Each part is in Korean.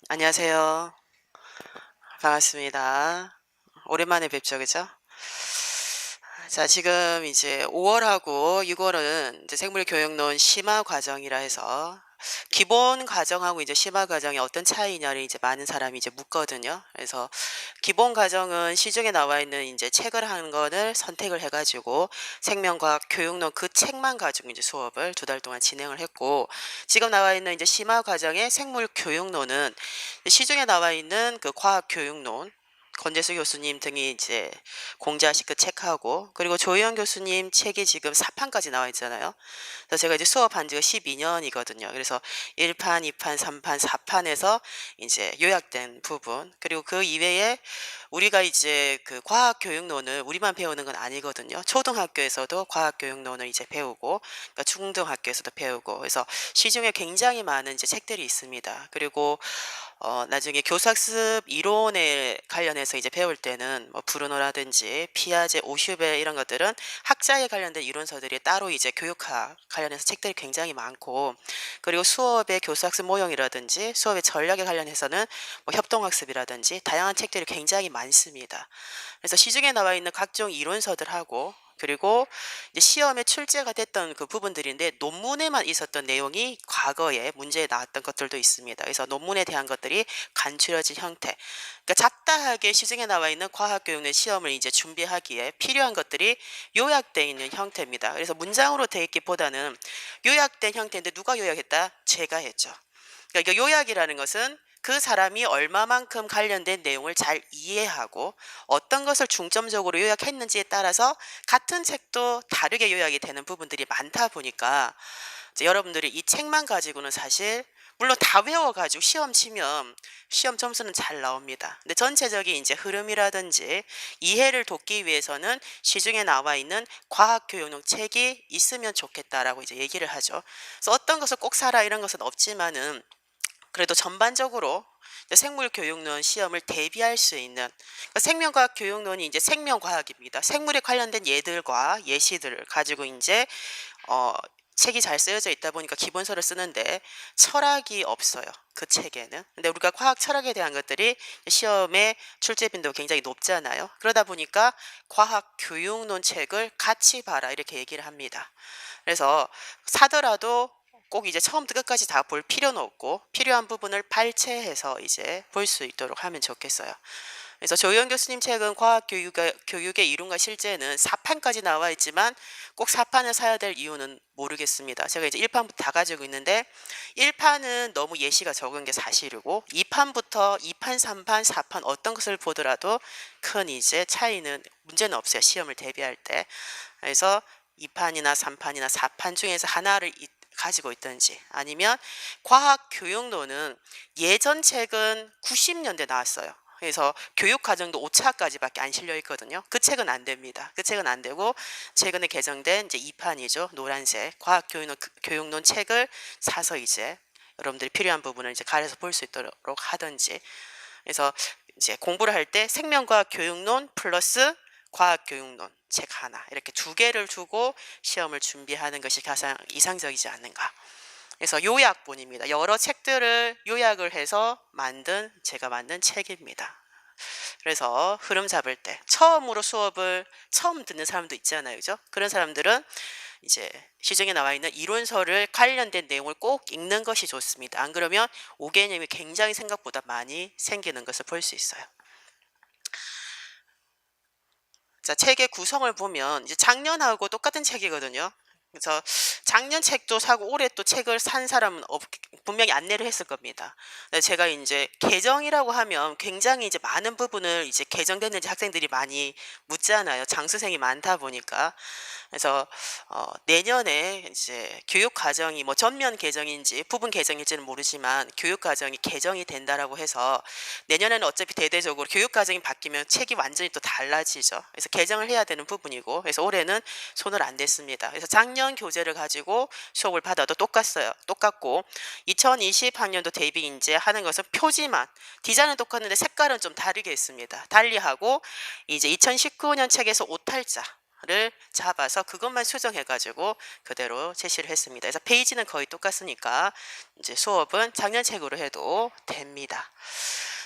안녕하세요. 반갑습니다. 오랜만에 뵙죠, 그죠? 자, 지금 이제 5월하고 6월은 이제 생물교육론 심화 과정이라 해서 기본 과정하고 이제 심화 과정이 어떤 차이냐를 이제 많은 사람이 이제 묻거든요. 그래서 기본 과정은 시중에 나와 있는 이제 책을 한 권을 선택을 해가지고 생명과학 교육론 그 책만 가지고 이제 수업을 2달 동안 진행을 했고, 지금 나와 있는 이제 심화 과정의 생물 교육론은 시중에 나와 있는 그 과학 교육론, 권재수 교수님 등이 이제 공지하신 그 책하고, 그리고 조희영 교수님 책이 지금 4판까지 나와 있잖아요. 그래서 제가 이제 수업한 지가 12년이거든요. 그래서 1판, 2판, 3판, 4판에서 이제 요약된 부분, 그리고 그 이외에 우리가 이제 그 과학 교육론을 우리만 배우는 건 아니거든요. 초등학교에서도 과학 교육론을 이제 배우고, 그러니까 중등학교에서도 배우고, 그래서 시중에 굉장히 많은 이제 책들이 있습니다. 그리고 나중에 교사학습 이론에 관련해서 이제 배울 때는 뭐 브루노라든지 피아제, 오슈베 이런 것들은 학자에 관련된 이론서들이 따로 이제 교육학 관련해서 책들이 굉장히 많고, 그리고 수업의 교사학습 모형이라든지 수업의 전략에 관련해서는 뭐 협동학습이라든지 다양한 책들이 굉장히 많습니다. 그래서 시중에 나와 있는 각종 이론서들하고, 그리고 이제 시험에 출제가 됐던 그 부분들인데 논문에만 있었던 내용이 과거에 문제에 나왔던 것들도 있습니다. 그래서 논문에 대한 것들이 간추려진 형태. 그러니까 잡다하게 시중에 나와 있는 과학교육의 시험을 이제 준비하기에 필요한 것들이 요약되어 있는 형태입니다. 그래서 문장으로 되어 있기보다는 요약된 형태인데, 누가 요약했다? 제가 했죠. 그러니까 요약이라는 것은 그 사람이 얼마만큼 관련된 내용을 잘 이해하고 어떤 것을 중점적으로 요약했는지에 따라서 같은 책도 다르게 요약이 되는 부분들이 많다 보니까, 이제 여러분들이 이 책만 가지고는 사실 물론 다 외워가지고 시험 치면 시험 점수는 잘 나옵니다. 근데 전체적인 이제 흐름이라든지 이해를 돕기 위해서는 시중에 나와 있는 과학교육용 책이 있으면 좋겠다라고 이제 얘기를 하죠. 그래서 어떤 것을 꼭 사라 이런 것은 없지만은, 그래도 전반적으로 이제 생물교육론 시험을 대비할 수 있는, 그러니까 생명과학 교육론이 이제 생명과학입니다. 생물에 관련된 예들과 예시들을 가지고 이제 어, 책이 잘 쓰여져 있다 보니까 기본서를 쓰는데 철학이 없어요, 그 책에는. 근데 우리가 과학 철학에 대한 것들이 시험에 출제 빈도가 굉장히 높잖아요. 그러다 보니까 과학 교육론 책을 같이 봐라 이렇게 얘기를 합니다. 그래서 사더라도 꼭 이제 처음부터 끝까지 다 볼 필요는 없고 필요한 부분을 발췌해서 이제 볼 수 있도록 하면 좋겠어요. 그래서 조희영 교수님 책은 교육의 이론과 실제는 4판까지 나와 있지만 꼭 4판을 사야 될 이유는 모르겠습니다. 제가 이제 1판부터 다 가지고 있는데 1판은 너무 예시가 적은 게 사실이고 2판부터 2판, 3판, 4판 어떤 것을 보더라도 큰 이제 차이는 문제는 없어요, 시험을 대비할 때. 그래서 2판이나 3판이나 4판 중에서 하나를 가지고 있든지, 아니면 과학 교육론은 예전 책은 90년대 나왔어요. 그래서 교육과정도 5차까지밖에 안 실려 있거든요. 그 책은 안 됩니다. 그 책은 안 되고 최근에 개정된 이제 2판이죠. 노란색 교육론 책을 사서 이제 여러분들이 필요한 부분을 이제 가려서 볼 수 있도록 하든지. 그래서 이제 공부를 할 때 생명과학 교육론 플러스 과학교육론 책 하나 이렇게 2개를 두고 시험을 준비하는 것이 가장 이상적이지 않는가. 그래서 요약본입니다. 여러 책들을 요약을 해서 제가 만든 책입니다. 그래서 흐름 잡을 때 처음으로 수업을 처음 듣는 사람도 있잖아요, 그죠? 그런 사람들은 이제 시중에 나와 있는 이론서를 관련된 내용을 꼭 읽는 것이 좋습니다. 안 그러면 오개념이 굉장히 생각보다 많이 생기는 것을 볼 수 있어요. 자, 책의 구성을 보면 이제 작년하고 똑같은 책이거든요. 그래서 작년 책도 사고 올해 또 책을 산 사람은 분명히 안내를 했을 겁니다. 근데 제가 이제 개정이라고 하면 굉장히 이제 많은 부분을 이제 개정됐는지 학생들이 많이 묻잖아요. 장수생이 많다 보니까. 그래서 내년에 이제 교육 과정이 뭐 전면 개정인지 부분 개정일지는 모르지만 교육 과정이 개정이 된다라고 해서 내년에는 어차피 대대적으로 교육 과정이 바뀌면 책이 완전히 또 달라지죠. 그래서 개정을 해야 되는 부분이고, 그래서 올해는 손을 안 댔습니다. 그래서 작년 교재를 가지고 수업을 받아도 똑같고 2020학년도 대비 이제 하는 것은 표지만, 디자인은 똑같은데 색깔은 좀 다르게 했습니다. 달리하고 이제 2019년 책에서 오탈자, 테마를 잡아서 그것만 수정해 가지고 그대로 제시를 했습니다. 그래서 페이지는 거의 똑같으니까 이제 수업은 작년 책으로 해도 됩니다.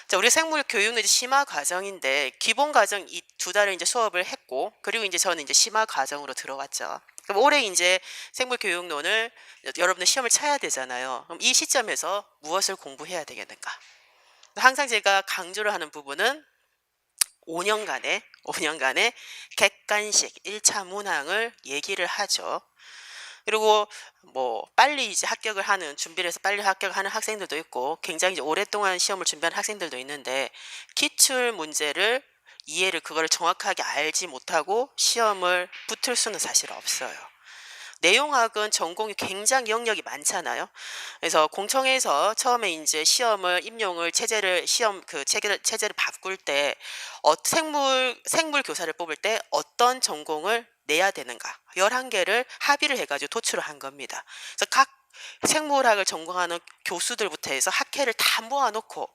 자, 우리 생물 교육은 이제 심화 과정인데 기본 과정 이 두 달을 이제 수업을 했고, 그리고 이제 저는 이제 심화 과정으로 들어갔죠. 그럼 올해 이제 생물 교육론을 여러분들 시험을 쳐야 되잖아요. 그럼 이 시점에서 무엇을 공부해야 되겠는가? 항상 제가 강조를 하는 부분은 5년간의 객관식 1차 문항을 얘기를 하죠. 그리고 뭐 빨리 이제 합격을 하는, 준비를 해서 빨리 합격하는 학생들도 있고, 굉장히 이제 오랫동안 시험을 준비하는 학생들도 있는데, 기출 문제를 이해를 그거를 정확하게 알지 못하고 시험을 붙을 수는 사실 없어요. 내용학은 전공이 굉장히 영역이 많잖아요. 그래서 공청회에서 처음에 이제 시험을 임용을 체제를 시험 그 체제를 바꿀 때 생물 교사를 뽑을 때 어떤 전공을 내야 되는가 11개를 합의를 해 가지고 도출을 한 겁니다. 그래서 각 생물학을 전공하는 교수들부터 해서 학회를 다 모아 놓고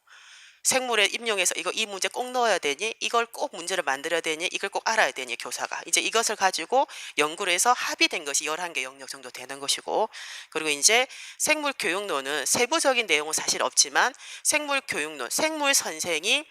생물에 임용해서 이거 이 문제 꼭 넣어야 되니, 이걸 꼭 문제를 만들어야 되니, 이걸 꼭 알아야 되니, 교사가 이제 이것을 가지고 연구를 해서 합의된 것이 11개 영역 정도 되는 것이고, 그리고 이제 생물 교육론은 세부적인 내용은 사실 없지만 생물 교육론, 생물 선생이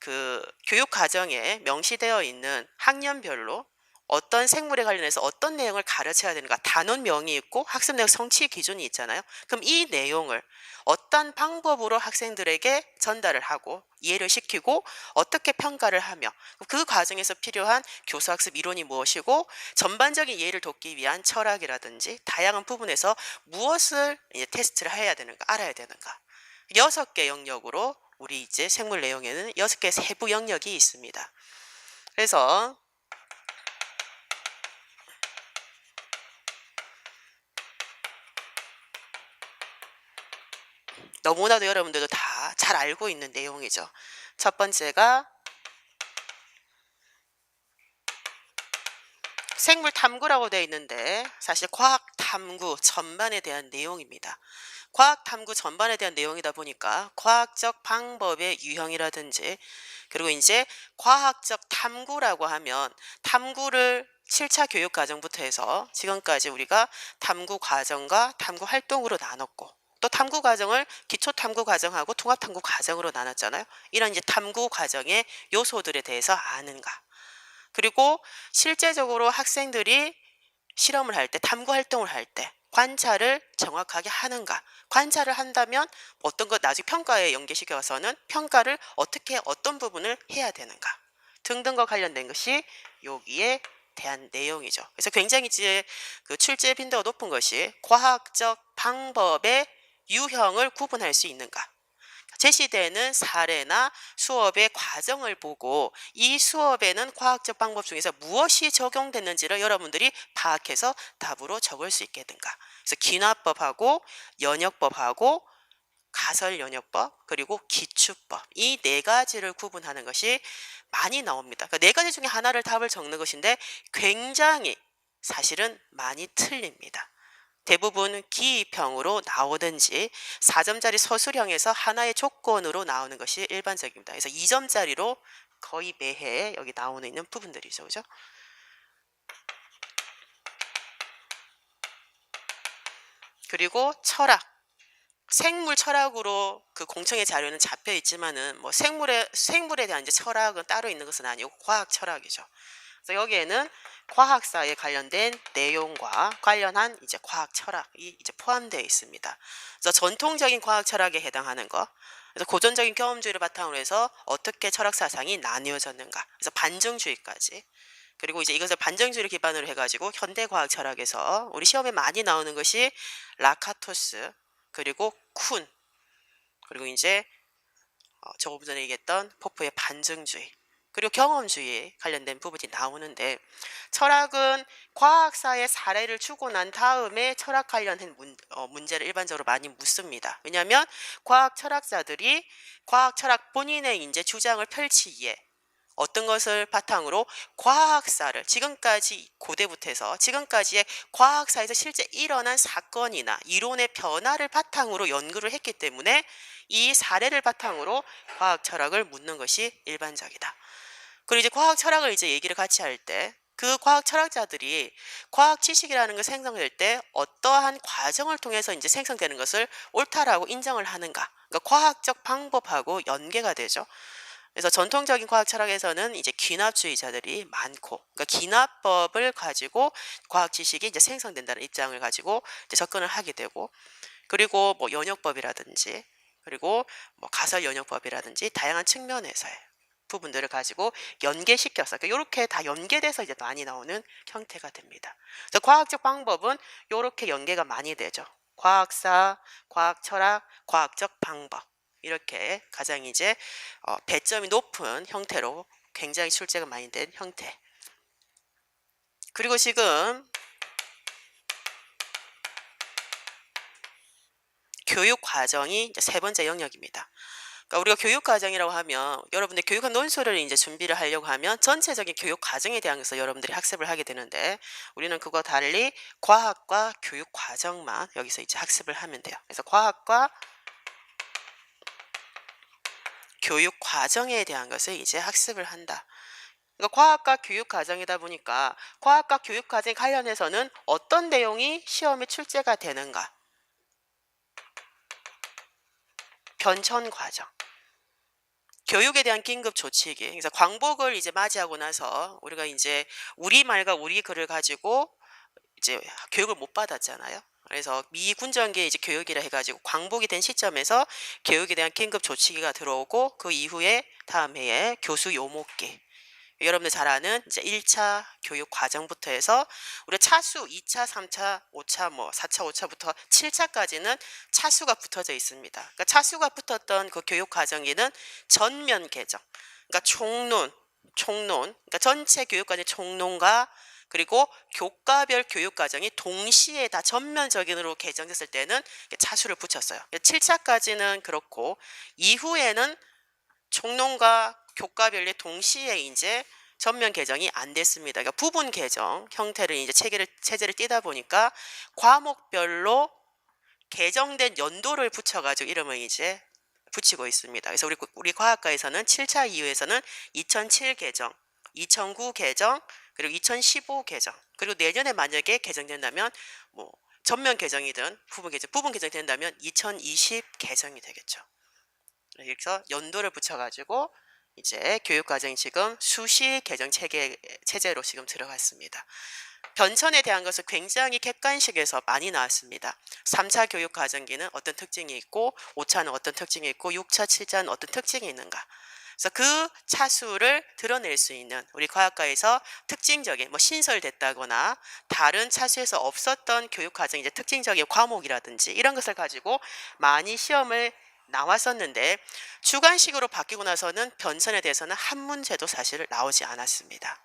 그 교육 과정에 명시되어 있는 학년별로 어떤 생물에 관련해서 어떤 내용을 가르쳐야 되는가 단원명이 있고 학습 내용 성취 기준이 있잖아요. 그럼 이 내용을 어떤 방법으로 학생들에게 전달을 하고 이해를 시키고 어떻게 평가를 하며 그 과정에서 필요한 교수학습 이론이 무엇이고 전반적인 이해를 돕기 위한 철학이라든지 다양한 부분에서 무엇을 이제 테스트를 해야 되는가 알아야 되는가 6개 영역으로 우리 이제 생물 내용에는 6개 세부 영역이 있습니다. 그래서 너무나도 여러분들도 다 잘 알고 있는 내용이죠. 첫 번째가 생물 탐구라고 되어 있는데 사실 과학 탐구 전반에 대한 내용입니다. 과학 탐구 전반에 대한 내용이다 보니까 과학적 방법의 유형이라든지 그리고 이제 과학적 탐구라고 하면 탐구를 7차 교육 과정부터 해서 지금까지 우리가 탐구 과정과 탐구 활동으로 나눴고 또 탐구 과정을 기초 탐구 과정하고 통합 탐구 과정으로 나눴잖아요. 이런 이제 탐구 과정의 요소들에 대해서 아는가. 그리고 실제적으로 학생들이 실험을 할 때, 탐구 활동을 할 때 관찰을 정확하게 하는가. 관찰을 한다면 어떤 것 나중에 평가에 연계시켜서는 평가를 어떻게 어떤 부분을 해야 되는가 등등과 관련된 것이 여기에 대한 내용이죠. 그래서 굉장히 이제 그 출제 빈도가 높은 것이 과학적 방법의 유형을 구분할 수 있는가. 제시되는 사례나 수업의 과정을 보고 이 수업에는 과학적 방법 중에서 무엇이 적용됐는지를 여러분들이 파악해서 답으로 적을 수 있겠는가. 그래서 기납법하고 연역법하고 가설연역법 그리고 기출법 이 네 가지를 구분하는 것이 많이 나옵니다. 그러니까 네 가지 중에 하나를 답을 적는 것인데 굉장히 사실은 많이 틀립니다. 대부분 기입형으로 나오든지 4점짜리 서술형에서 하나의 조건으로 나오는 것이 일반적입니다. 그래서 2점짜리로 거의 매해 여기 나오는 있는 부분들이죠. 그죠? 그리고 철학. 생물 철학으로 그 공청회 자료는 잡혀 있지만은 뭐 생물에 대한 이제 철학은 따로 있는 것은 아니고 과학 철학이죠. 그래서 여기에는 과학사에 관련된 내용과 관련한 이제 과학 철학이 이제 포함되어 있습니다. 그래서 전통적인 과학 철학에 해당하는 거, 그래서 고전적인 경험주의를 바탕으로 해서 어떻게 철학 사상이 나뉘어졌는가, 그래서 반증주의까지. 그리고 이제 이것을 반증주의를 기반으로 해가지고 현대 과학 철학에서 우리 시험에 많이 나오는 것이 라카토스, 그리고 쿤, 그리고 이제 조금 전에 얘기했던 포프의 반증주의, 그리고 경험주의에 관련된 부분이 나오는데 철학은 과학사의 사례를 주고 난 다음에 철학 관련된 문제를 일반적으로 많이 묻습니다. 왜냐하면 과학 철학자들이 과학 철학 본인의 이제 주장을 펼치기에 어떤 것을 바탕으로 과학사를 지금까지 고대부터 해서 지금까지의 과학사에서 실제 일어난 사건이나 이론의 변화를 바탕으로 연구를 했기 때문에 이 사례를 바탕으로 과학 철학을 묻는 것이 일반적이다. 그리고 이제 과학 철학을 이제 얘기를 같이 할 때 그 과학 철학자들이 과학 지식이라는 게 생성될 때 어떠한 과정을 통해서 이제 생성되는 것을 옳다라고 인정을 하는가. 그러니까 과학적 방법하고 연계가 되죠. 그래서 전통적인 과학 철학에서는 이제 귀납주의자들이 많고, 그러니까 귀납법을 가지고 과학 지식이 이제 생성된다는 입장을 가지고 이제 접근을 하게 되고, 그리고 뭐 연역법이라든지, 그리고 뭐 가설 연역법이라든지 다양한 측면에서의 부분들을 가지고 연계시켜서 이렇게 다 연계돼서 이제 많이 나오는 형태가 됩니다. 그래서 과학적 방법은 이렇게 연계가 많이 되죠. 과학사, 과학 철학, 과학적 방법. 이렇게 가장 이제 배점이 높은 형태로 굉장히 출제가 많이 된 형태. 그리고 지금 교육 과정이 이제 세 번째 영역입니다. 그러니까 우리가 교육 과정이라고 하면 여러분들 교육학 논술을 이제 준비를 하려고 하면 전체적인 교육 과정에 대한 것을 여러분들이 학습을 하게 되는데, 우리는 그거 달리 과학과 교육 과정만 여기서 이제 학습을 하면 돼요. 그래서 과학과 교육 과정에 대한 것을 이제 학습을 한다. 그러니까 과학과 교육 과정이다 보니까 과학과 교육 과정 관련해서는 어떤 내용이 시험에 출제가 되는가? 변천 과정. 교육에 대한 긴급 조치기. 그래서 광복을 이제 맞이하고 나서 우리가 이제 우리말과 우리 글을 가지고 이제 교육을 못 받았잖아요. 그래서 미 군정기의 이제 교육이라 해가지고 광복이 된 시점에서 교육에 대한 긴급 조치기가 들어오고, 그 이후에 다음 해에 교수 요목기. 여러분들 잘 아는 이제 1차 교육 과정부터 해서 우리 차수 2차, 3차, 5차, 뭐 4차, 5차부터 7차까지는 차수가 붙어져 있습니다. 그러니까 차수가 붙었던 그 교육 과정에는 전면 개정, 그러니까 총론, 그러니까 전체 교육 과정 총론과 그리고 교과별 교육 과정이 동시에 다 전면적으로 개정됐을 때는 차수를 붙였어요. 7차까지는 그렇고, 이후에는 총론과 교과별로 동시에 이제 전면 개정이 안 됐습니다. 그러니까 부분 개정 형태를 이제 체제를 띄다 보니까 과목별로 개정된 연도를 붙여가지고 이름을 이제 붙이고 있습니다. 그래서 우리 과학과에서는 7차 이후에서는 2007 개정, 2009 개정, 그리고 2015 개정, 그리고 내년에 만약에 개정된다면 뭐 전면 개정이든 부분 개정이 된다면 2020 개정이 되겠죠. 그래서 연도를 붙여가지고 이제 교육과정이 지금 수시 개정 체제로 지금 들어갔습니다. 변천에 대한 것은 굉장히 객관식에서 많이 나왔습니다. 3차 교육과정기는 어떤 특징이 있고, 5차는 어떤 특징이 있고, 6차, 7차는 어떤 특징이 있는가. 그래서 그 차수를 드러낼 수 있는 우리 과학과에서 특징적인 뭐 신설됐다거나 다른 차수에서 없었던 교육과정 이제 특징적인 과목이라든지 이런 것을 가지고 많이 시험을 나왔었는데, 주관식으로 바뀌고 나서는 변천에 대해서는 한 문제도 사실 나오지 않았습니다.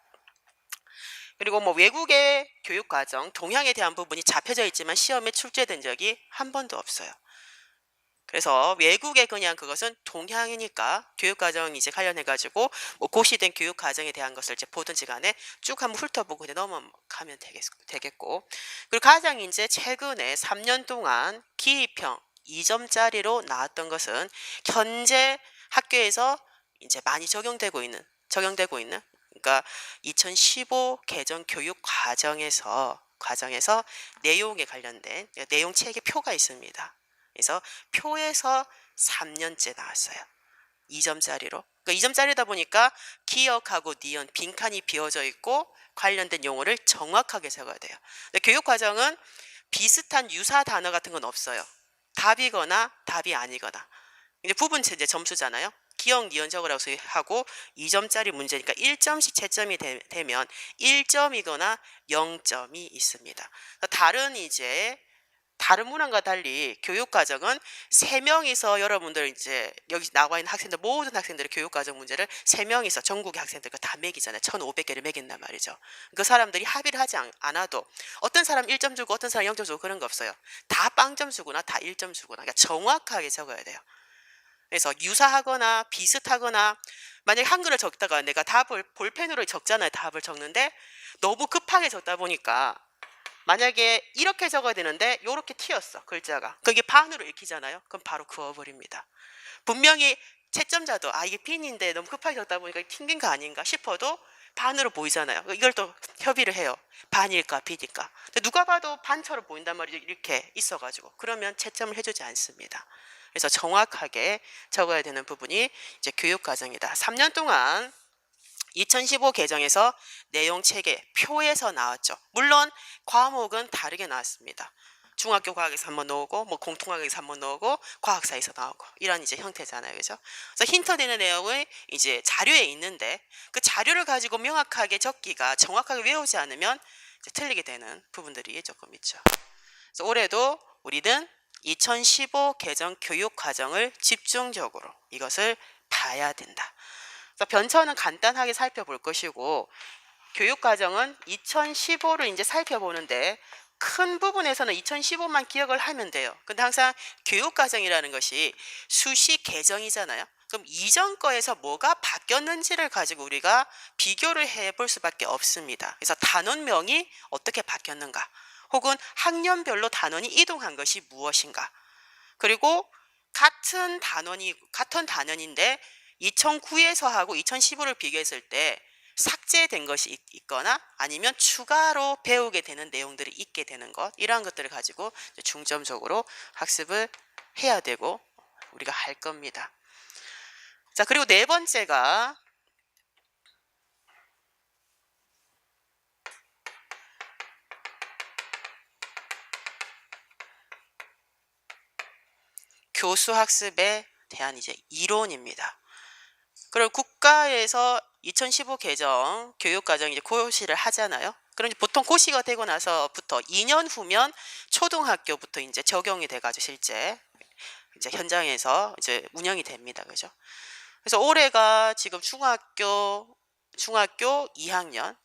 그리고 뭐 외국의 교육과정, 동향에 대한 부분이 잡혀져 있지만 시험에 출제된 적이 한 번도 없어요. 그래서 외국의 그냥 그것은 동향이니까 교육과정 이제 관련해가지고 뭐 고시된 교육과정에 대한 것을 이제 보든지 간에 쭉 한번 훑어보고 그냥 넘어가면 되겠고. 그리고 가장 이제 최근에 3년 동안 기입형 2점짜리로 나왔던 것은 현재 학교에서 이제 많이 적용되고 있는 그러니까 2015 개정 교육 과정에서 내용에 관련된 내용 체계 표가 있습니다. 그래서 표에서 3년째 나왔어요. 2점짜리로. 그러니까 2점짜리다 보니까 기억하고 니은 빈칸이 비어져 있고 관련된 용어를 정확하게 적어야 돼요. 근데 교육 과정은 비슷한 유사 단어 같은 건 없어요. 답이거나 답이 아니거나. 이제 부분 이제 점수잖아요. 기억 니은 적으라고 하고 2점짜리 문제니까 1점씩 채점이 되면 1점이거나 0점이 있습니다. 다른 문항과 달리 교육과정은 3명이서 여러분들 이제 여기 나와 있는 학생들 모든 학생들의 교육과정 문제를 3명이서 전국의 학생들 다 매기잖아요. 1,500개를 매긴단 말이죠. 그 사람들이 합의를 하지 않아도 어떤 사람 1점 주고 어떤 사람 0점 주고 그런 거 없어요. 다 빵점 주거나 다 1점 주거나. 그러니까 정확하게 적어야 돼요. 그래서 유사하거나 비슷하거나, 만약에 한글을 적다가 내가 답을 볼펜으로 적잖아요. 답을 적는데 너무 급하게 적다 보니까 만약에 이렇게 적어야 되는데 이렇게 튀었어, 글자가. 그게 반으로 읽히잖아요. 그럼 바로 그어버립니다. 분명히 채점자도 이게 빈인데 너무 급하게 적다 보니까 튕긴 거 아닌가 싶어도 반으로 보이잖아요. 이걸 또 협의를 해요. 반일까 B일까. 근데 누가 봐도 반처럼 보인단 말이죠. 이렇게 있어가지고 그러면 채점을 해주지 않습니다. 그래서 정확하게 적어야 되는 부분이 이제 교육과정이다. 3년 동안 2015 개정에서 내용 체계 표에서 나왔죠. 물론 과목은 다르게 나왔습니다. 중학교 과학에서 한번 나오고 뭐 공통과학에서 한번 나오고 과학사에서 나오고 이런 이제 형태잖아요. 그죠? 그래서 힌트되는 내용이 이제 자료에 있는데 그 자료를 가지고 명확하게 적기가 정확하게 외우지 않으면 이제 틀리게 되는 부분들이 조금 있죠. 그래서 올해도 우리는 2015 개정 교육 과정을 집중적으로 이것을 봐야 된다. 그래서 변천은 간단하게 살펴볼 것이고 교육 과정은 2015를 이제 살펴보는데 큰 부분에서는 2015만 기억을 하면 돼요. 근데 항상 교육 과정이라는 것이 수시 개정이잖아요. 그럼 이전 거에서 뭐가 바뀌었는지를 가지고 우리가 비교를 해볼 수밖에 없습니다. 그래서 단원명이 어떻게 바뀌었는가, 혹은 학년별로 단원이 이동한 것이 무엇인가, 그리고 같은 단원인데 2009에서 하고 2015를 비교했을 때 삭제된 것이 있거나 아니면 추가로 배우게 되는 내용들이 있게 되는 것, 이러한 것들을 가지고 중점적으로 학습을 해야 되고 우리가 할 겁니다. 자, 그리고 네 번째가 교수 학습에 대한 이제 이론입니다. 그리고 국가에서 2015 개정 교육과정 이제 고시를 하잖아요. 그럼 보통 고시가 되고 나서부터 2년 후면 초등학교부터 이제 적용이 돼가지고 실제 이제 현장에서 이제 운영이 됩니다. 그죠? 그래서 올해가 지금 중학교 2학년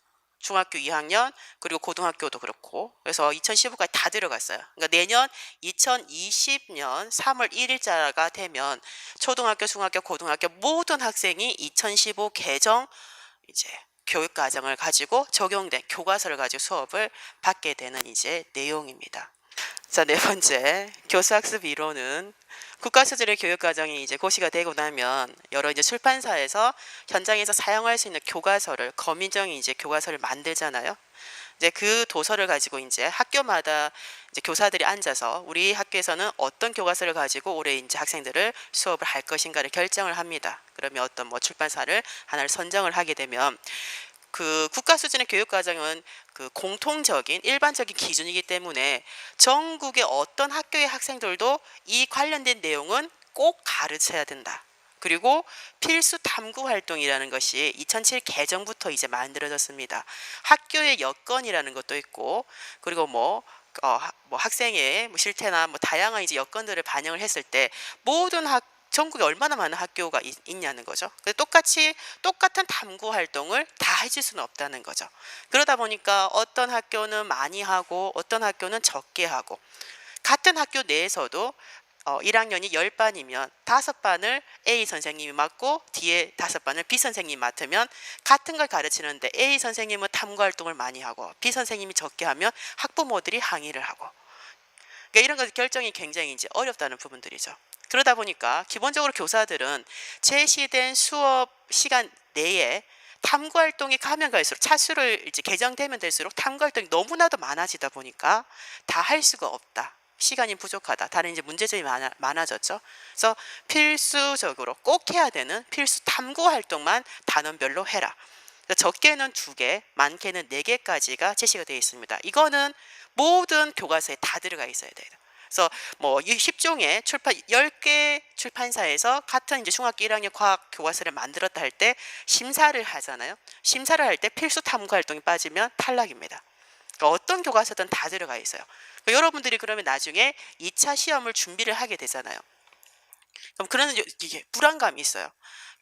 그리고 고등학교도 그렇고 그래서 2015까지 다 들어갔어요. 그러니까 내년 2020년 3월 1일자가 되면 초등학교, 중학교, 고등학교 모든 학생이 2015 개정 이제 교육 과정을 가지고 적용된 교과서를 가지고 수업을 받게 되는 이제 내용입니다. 자, 네 번째 교수 학습 이론은 국가수준의 교육과정이 이제 고시가 되고 나면 여러 이제 출판사에서 현장에서 사용할 수 있는 교과서를 검인정이 이제 교과서를 만들잖아요. 이제 그 도서를 가지고 이제 학교마다 이제 교사들이 앉아서 우리 학교에서는 어떤 교과서를 가지고 올해 이제 학생들을 수업을 할 것인가를 결정을 합니다. 그러면 어떤 뭐 출판사를 하나를 선정을 하게 되면 그 국가 수준의 교육 과정은 그 공통적인 일반적인 기준이기 때문에 전국의 어떤 학교의 학생들도 이 관련된 내용은 꼭 가르쳐야 된다. 그리고 필수 탐구 활동이라는 것이 2007 개정부터 이제 만들어졌습니다. 학교의 여건이라는 것도 있고, 그리고 뭐 학생의 뭐 실태나 뭐 다양한 이제 여건들을 반영을 했을 때 모든 전국에 얼마나 많은 학교가 있냐는 거죠. 똑같은 탐구 활동을 다 해줄 수는 없다는 거죠. 그러다 보니까 어떤 학교는 많이 하고 어떤 학교는 적게 하고, 같은 학교 내에서도 1학년이 10반이면 5반을 A 선생님이 맡고 뒤에 5반을 B 선생님이 맡으면 같은 걸 가르치는데 A 선생님은 탐구 활동을 많이 하고 B 선생님이 적게 하면 학부모들이 항의를 하고, 그러니까 이런 것 결정이 굉장히 이제 어렵다는 부분들이죠. 그러다 보니까 기본적으로 교사들은 제시된 수업 시간 내에 탐구 활동이 가면 갈수록 차수를 이제 개정되면 될수록 탐구 활동이 너무나도 많아지다 보니까 다 할 수가 없다. 시간이 부족하다. 다른 이제 문제점이 많아졌죠. 그래서 필수적으로 꼭 해야 되는 필수 탐구 활동만 단원별로 해라. 적게는 2개, 많게는 4개까지가 제시가 되어 있습니다. 이거는 모든 교과서에 다 들어가 있어야 돼요. 그래서 뭐 10종의 10개 출판사에서 같은 이제 중학교 1학년 과학 교과서를 만들었다 할 때 심사를 하잖아요. 심사를 할 때 필수 탐구 활동이 빠지면 탈락입니다. 그러니까 어떤 교과서든 다 들어가 있어요. 그러니까 여러분들이 그러면 나중에 2차 시험을 준비를 하게 되잖아요. 그럼 그런 이게 불안감이 있어요.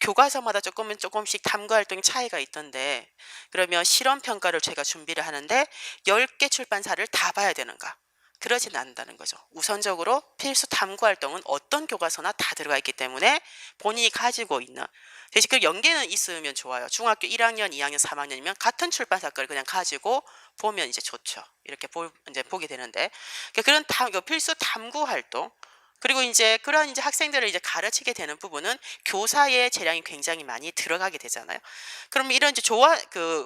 교과서마다 조금씩 탐구 활동이 차이가 있던데 그러면 실험 평가를 제가 준비를 하는데 10개 출판사를 다 봐야 되는가? 그러진 않는다는 거죠. 우선적으로 필수 탐구 활동은 어떤 교과서나 다 들어가 있기 때문에 본인이 가지고 있는, 대신 그 연계는 있으면 좋아요. 중학교 1학년, 2학년, 3학년이면 같은 출판사 걸 그냥 가지고 보면 이제 좋죠. 이렇게 이제 보게 되는데 그런 필수 탐구 활동, 그리고 인제 그런 인제 학생들을 이제 가르치게 되는 부분은 교사의 재량이 굉장히 많이 들어가게 되잖아요. 그러면 이런 이제 조화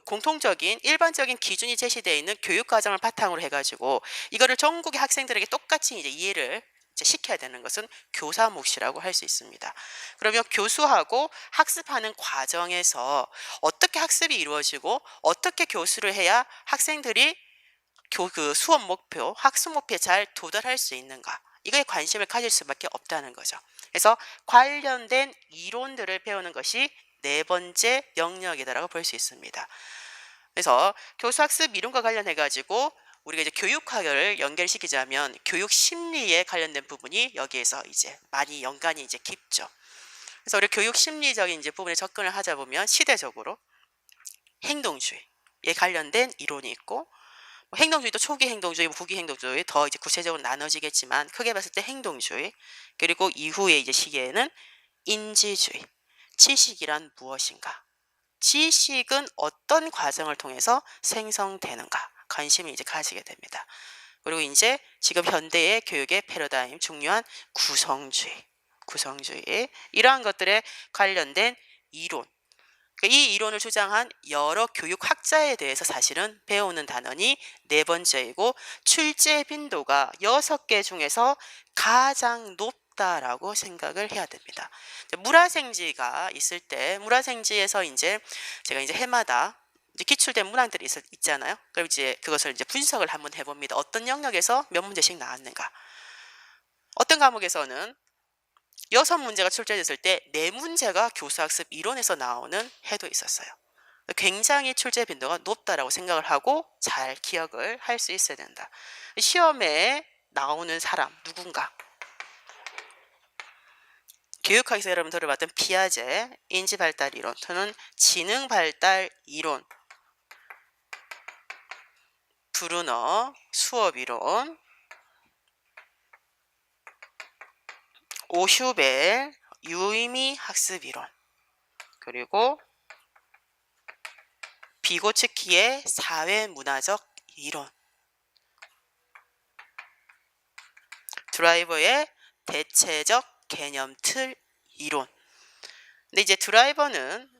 공통적인 일반적인 기준이 제시되어 있는 교육 과정을 바탕으로 해 가지고 이거를 전국의 학생들에게 똑같이 이제 이해를 이제 시켜야 되는 것은 교사 몫이라고 할 수 있습니다. 그러면 교수하고 학습하는 과정에서 어떻게 학습이 이루어지고 어떻게 교수를 해야 학생들이 수업 목표, 학습 목표에 잘 도달할 수 있는가? 이거에 관심을 가질 수밖에 없다는 거죠. 그래서 관련된 이론들을 배우는 것이 네 번째 영역이다라고 볼 수 있습니다. 그래서 교수학습 이론과 관련해 가지고 우리가 이제 교육학을 연결시키자면 교육 심리에 관련된 부분이 여기에서 이제 많이 연관이 이제 깊죠. 그래서 우리 교육 심리적인 이제 부분에 접근을 하자 보면 시대적으로 행동주의에 관련된 이론이 있고 뭐 행동주의도 초기 행동주의, 후기 행동주의 더 이제 구체적으로 나눠지겠지만 크게 봤을 때 행동주의 그리고 이후에 이제 시기에는 인지주의. 지식이란 무엇인가? 지식은 어떤 과정을 통해서 생성되는가? 관심을 이제 가지게 됩니다. 그리고 이제 지금 현대의 교육의 패러다임 중요한 구성주의 이러한 것들에 관련된 이론 이 이론을 주장한 여러 교육학자에 대해서 사실은 배우는 단원이 네 번째이고 출제 빈도가 6개 중에서 가장 높다라고 생각을 해야 됩니다. 물화생지가 있을 때 물화생지에서 이제 제가 이제 해마다 이제 기출된 문항들이 있잖아요. 그럼 이제 그것을 이제 분석을 한번 해봅니다. 어떤 영역에서 몇 문제씩 나왔는가? 어떤 과목에서는 6문제가 출제됐을 때 4문제가 교수학습 이론에서 나오는 해도 있었어요. 굉장히 출제 빈도가 높다라고 생각을 하고 잘 기억을 할 수 있어야 된다. 시험에 나오는 사람 누군가? 교육학에서 여러분 들어봤던 피아제, 인지발달 이론 또는 지능발달 이론, 브루너, 수업이론, 오슈벨, 유의미 학습이론, 그리고 비고츠키의 사회문화적 이론, 드라이버의 대체적 개념틀 이론. 근데 이제 드라이버는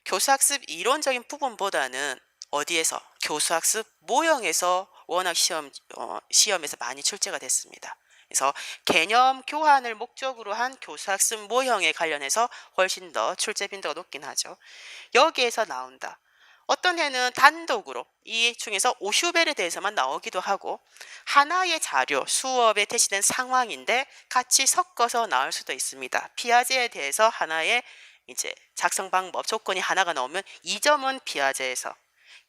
교수학습 이론적인 부분보다는 어디에서? 교수학습 모형에서 워낙 시험에서 많이 출제가 됐습니다. 그래서 개념 교환을 목적으로 한 교수학습 모형에 관련해서 훨씬 더 출제 빈도가 높긴 하죠. 여기에서 나온다. 어떤 해는 단독으로 이 중에서 오슈벨에 대해서만 나오기도 하고 하나의 자료, 수업에 대시된 상황인데 같이 섞어서 나올 수도 있습니다. 피아제에 대해서 하나의 이제 작성 방법, 조건이 하나가 나오면 2점은 피아제에서,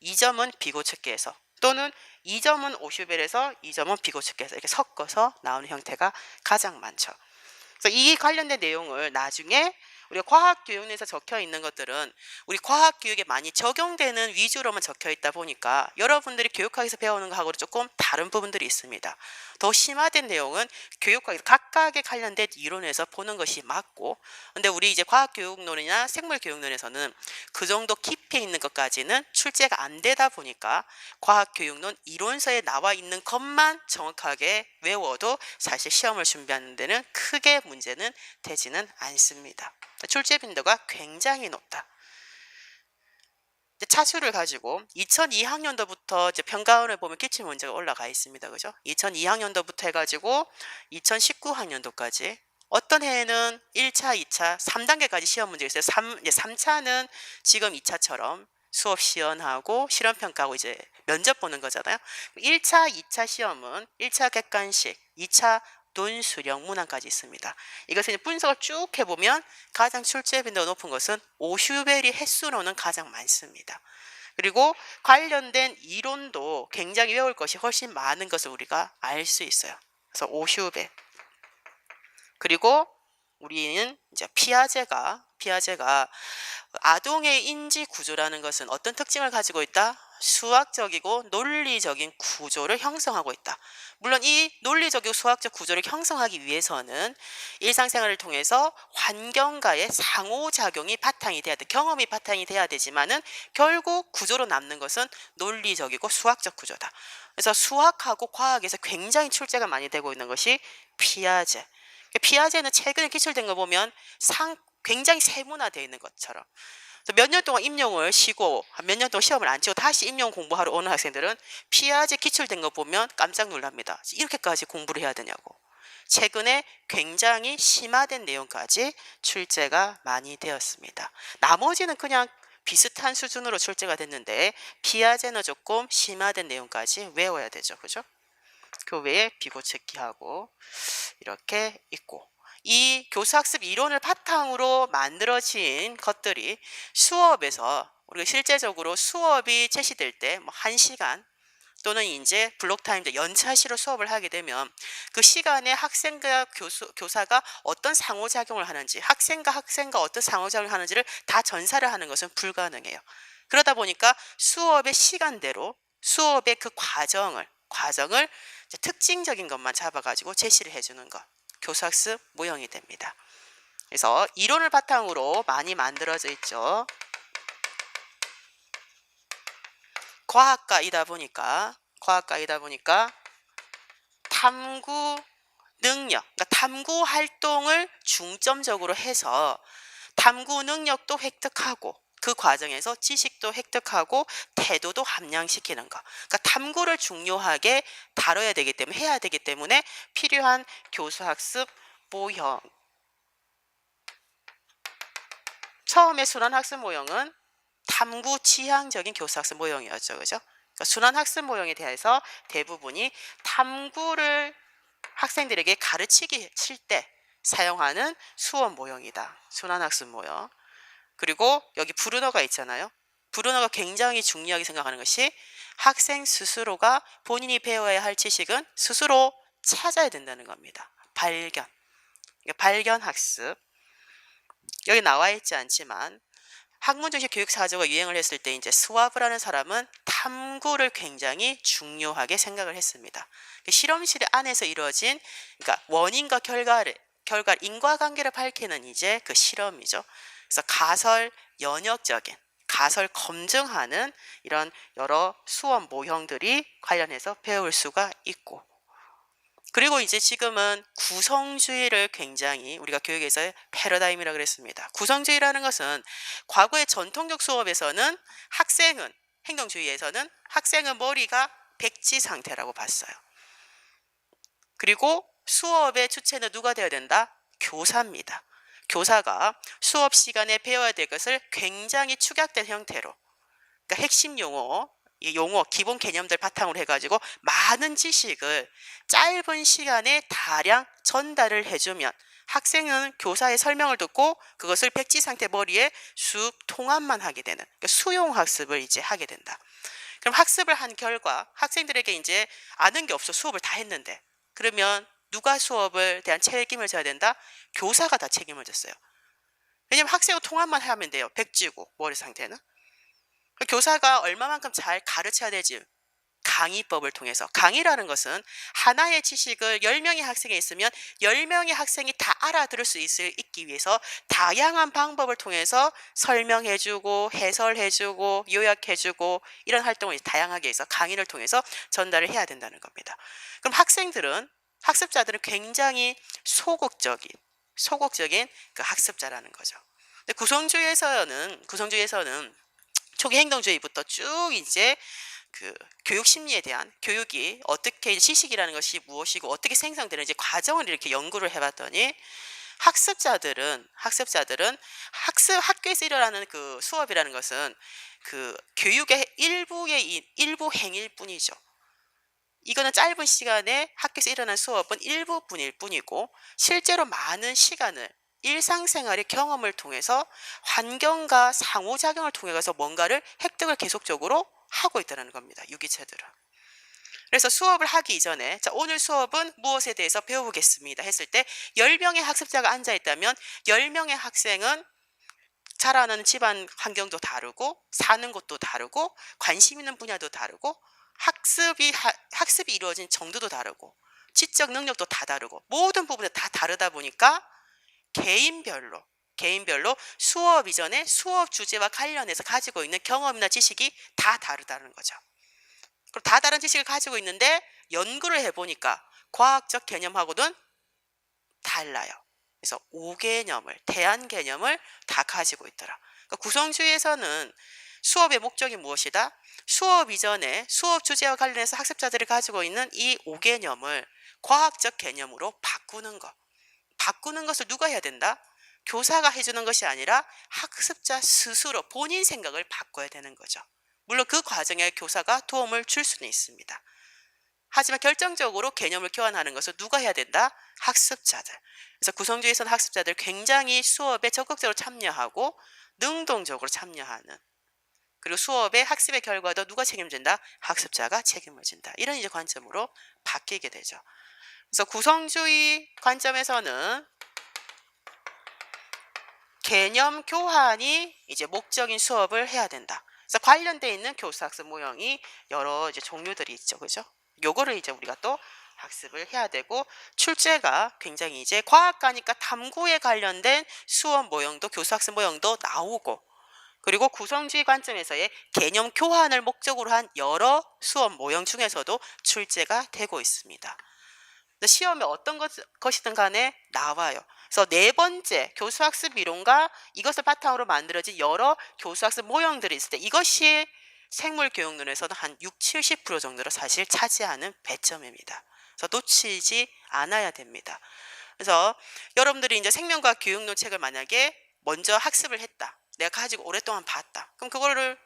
2점은 비고츠키에서 또는 2점은 오슈벨에서 2점은 비고츠키에서 이렇게 섞어서 나오는 형태가 가장 많죠. 그래서 이 관련된 내용을 나중에 우리가 과학교육에서 적혀 있는 것들은 우리 과학교육에 많이 적용되는 위주로만 적혀 있다 보니까 여러분들이 교육학에서 배우는 거하고 조금 다른 부분들이 있습니다. 더 심화된 내용은 교육학에서 각각의 관련된 이론에서 보는 것이 맞고, 근데 우리 이제 과학교육론이나 생물교육론에서는 그 정도 깊이 있는 것까지는 출제가 안 되다 보니까 과학교육론 이론서에 나와 있는 것만 정확하게 외워도 사실 시험을 준비하는 데는 크게 문제는 되지는 않습니다. 출제 빈도가 굉장히 높다. 차수를 가지고 2002학년도부터 이제 평가원을 보면 기출 문제가 올라가 있습니다. 그죠? 2002학년도부터 해가지고 2019학년도까지 어떤 해에는 1차, 2차, 3단계까지 시험 문제가 있어요. 3차는 지금 2차처럼 수업 시연하고 실험평가하고 이제 면접 보는 거잖아요. 1차, 2차 시험은 1차 객관식, 2차 논수령 문항까지 있습니다. 이것을 분석을 쭉 해보면 가장 출제 빈도가 높은 것은 오슈벨이 횟수로는 가장 많습니다. 그리고 관련된 이론도 굉장히 외울 것이 훨씬 많은 것을 우리가 알 수 있어요. 그래서 오슈벨. 그리고 우리는 이제 피아제가 아동의 인지 구조라는 것은 어떤 특징을 가지고 있다? 수학적이고 논리적인 구조를 형성하고 있다. 물론 이 논리적이고 수학적 구조를 형성하기 위해서는 일상생활을 통해서 환경과의 상호작용이 바탕이 돼야 돼. 경험이 바탕이 돼야 되지만은 결국 구조로 남는 것은 논리적이고 수학적 구조다. 그래서 수학하고 과학에서 굉장히 출제가 많이 되고 있는 것이 피아제. 피아제는 최근에 기출된 거 보면 굉장히 세분화되어 있는 것처럼 몇 년 동안 임용을 쉬고 몇 년 동안 시험을 안 치고 다시 임용 공부하러 오는 학생들은 피아제 기출된 거 보면 깜짝 놀랍니다. 이렇게까지 공부를 해야 되냐고. 최근에 굉장히 심화된 내용까지 출제가 많이 되었습니다. 나머지는 그냥 비슷한 수준으로 출제가 됐는데 피아제는 조금 심화된 내용까지 외워야 되죠. 그죠? 그 외에 비고체키하고 이렇게 있고, 이 교수학습 이론을 바탕으로 만들어진 것들이 수업에서 우리가 실제적으로 수업이 제시될 때 뭐 1시간 또는 이제 블록타임 연차시로 수업을 하게 되면 그 시간에 학생과 교사가 어떤 상호작용을 하는지, 학생과 어떤 상호작용을 하는지를 다 전사를 하는 것은 불가능해요. 그러다 보니까 수업의 시간대로 수업의 그 과정을 이제 특징적인 것만 잡아가지고 제시를 해주는 것, 교수학습 모형이 됩니다. 그래서 이론을 바탕으로 많이 만들어져 있죠. 과학과이다 보니까 탐구 능력, 그러니까 탐구 활동을 중점적으로 해서 탐구 능력도 획득하고 그 과정에서 지식도 획득하고 태도도 함양시키는 것. 그러니까 탐구를 중요하게 다뤄야 되기 때문에 해야 되기 때문에 필요한 교수학습 모형. 처음에 순환학습 모형은 탐구 지향적인 교수학습 모형이었죠. 그죠? 그러니까 순환학습 모형에 대해서 대부분이 탐구를 학생들에게 가르치기 칠 때 사용하는 수업 모형이다. 순환학습 모형. 그리고 여기 브루너가 있잖아요. 브루너가 굉장히 중요하게 생각하는 것이 학생 스스로가 본인이 배워야 할 지식은 스스로 찾아야 된다는 겁니다. 발견 학습. 여기 나와 있지 않지만 학문 중심 교육 사조가 유행을 했을 때 이제 스와브라는 사람은 탐구를 굉장히 중요하게 생각을 했습니다. 실험실 안에서 이루어진 그러니까 원인과 결과를 인과관계를 밝히는 이제 그 실험이죠. 그래서 가설 검증하는 이런 여러 수업 모형들이 관련해서 배울 수가 있고, 그리고 이제 지금은 구성주의를 굉장히 우리가 교육에서 패러다임이라고 그랬습니다. 구성주의라는 것은 과거의 전통적 수업에서는 행동주의에서는 학생은 머리가 백지 상태라고 봤어요. 그리고 수업의 주체는 누가 되어야 된다? 교사입니다. 교사가 수업 시간에 배워야 될 것을 굉장히 축약된 형태로, 그러니까 핵심 용어, 기본 개념들 바탕으로 해가지고 많은 지식을 짧은 시간에 다량 전달을 해주면 학생은 교사의 설명을 듣고 그것을 백지 상태 머리에 쑥 통합만 하게 되는, 그러니까 수용 학습을 이제 하게 된다. 그럼 학습을 한 결과 학생들에게 이제 아는 게 없어 수업을 다 했는데, 그러면 누가 수업을 대한 책임을 져야 된다? 교사가 다 책임을 졌어요. 왜냐면 학생은 통합만 하면 돼요. 백지고 머리 상태는. 교사가 얼마만큼 잘 가르쳐야 되지? 강의법을 통해서. 강의라는 것은 하나의 지식을 10명의 학생이 있으면 10명의 학생이 다 알아들을 수 있기 위해서 다양한 방법을 통해서 설명해주고 해설해주고 요약해주고 이런 활동을 다양하게 해서 강의를 통해서 전달을 해야 된다는 겁니다. 그럼 학습자들은 굉장히 소극적인 그 학습자라는 거죠. 근데 구성주의에서는 초기 행동주의부터 쭉 이제 그 교육 심리에 대한 교육이 어떻게 지식이라는 것이 무엇이고 어떻게 생성되는지 과정을 이렇게 연구를 해봤더니 학습자들은 학교에서 일어나는 그 수업이라는 것은 그 교육의 일부 행위일 뿐이죠. 이거는 짧은 시간에 학교에서 일어난 수업은 일부분일 뿐이고 실제로 많은 시간을 일상생활의 경험을 통해서 환경과 상호작용을 통해서 뭔가를 획득을 계속적으로 하고 있다는 겁니다. 유기체들은. 그래서 수업을 하기 이전에 오늘 수업은 무엇에 대해서 배우겠습니다 했을 때 10명의 학습자가 앉아있다면 10명의 학생은 자라는 집안 환경도 다르고 사는 곳도 다르고 관심 있는 분야도 다르고 학습이 이루어진 정도도 다르고 지적 능력도 다 다르고 모든 부분이 다 다르다 보니까 개인별로 수업 이전에 수업 주제와 관련해서 가지고 있는 경험이나 지식이 다 다르다는 거죠. 그럼 다 다른 지식을 가지고 있는데 연구를 해보니까 과학적 개념하고는 달라요. 그래서 5개념을, 대안 개념을 다 가지고 있더라. 그러니까 구성주의에서는 수업의 목적이 무엇이다? 수업 이전에 수업 주제와 관련해서 학습자들이 가지고 있는 이 5개념을 과학적 개념으로 바꾸는 것. 바꾸는 것을 누가 해야 된다? 교사가 해주는 것이 아니라 학습자 스스로 본인 생각을 바꿔야 되는 거죠. 물론 그 과정에 교사가 도움을 줄 수는 있습니다. 하지만 결정적으로 개념을 교환하는 것을 누가 해야 된다? 학습자들. 그래서 구성주의에서는 학습자들 굉장히 수업에 적극적으로 참여하고 능동적으로 참여하는, 그리고 수업의 학습의 결과도 누가 책임진다? 학습자가 책임을 진다. 이런 이제 관점으로 바뀌게 되죠. 그래서 구성주의 관점에서는 개념 교환이 이제 목적인 수업을 해야 된다. 그래서 관련돼 있는 교수 학습 모형이 여러 이제 종류들이 있죠. 그죠? 요거를 이제 우리가 또 학습을 해야 되고, 출제가 굉장히 이제 과학과니까 탐구에 관련된 수업 모형도, 교수 학습 모형도 나오고, 그리고 구성주의 관점에서의 개념 교환을 목적으로 한 여러 수업 모형 중에서도 출제가 되고 있습니다. 시험에 어떤 것이든 간에 나와요. 그래서 네 번째 교수학습 이론과 이것을 바탕으로 만들어진 여러 교수학습 모형들이 있을 때 이것이 생물교육론에서는 한 60-70% 정도를 사실 차지하는 배점입니다. 그래서 놓치지 않아야 됩니다. 그래서 여러분들이 이제 생명과학 교육론 책을 만약에 먼저 학습을 했다, 내가 가지고 오랫동안 봤다, 그럼 그거를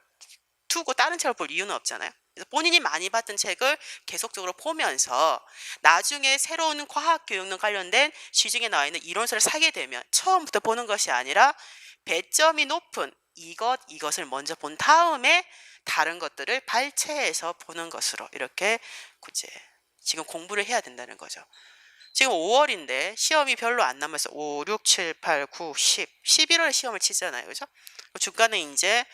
두고 다른 책을 볼 이유는 없잖아요. 그래서 본인이 많이 봤던 책을 계속적으로 보면서 나중에 새로운 과학교육론 관련된 시중에 나와 있는 이론서를 사게 되면 처음부터 보는 것이 아니라 배점이 높은 이것을 먼저 본 다음에 다른 것들을 발췌해서 보는 것으로 이렇게 이제 지금 공부를 해야 된다는 거죠. 지금 5월인데 시험이 별로 안 남았어. 5, 6, 7, 8, 9, 10, 11월에 시험을 치잖아요. 그죠? 중간에 이제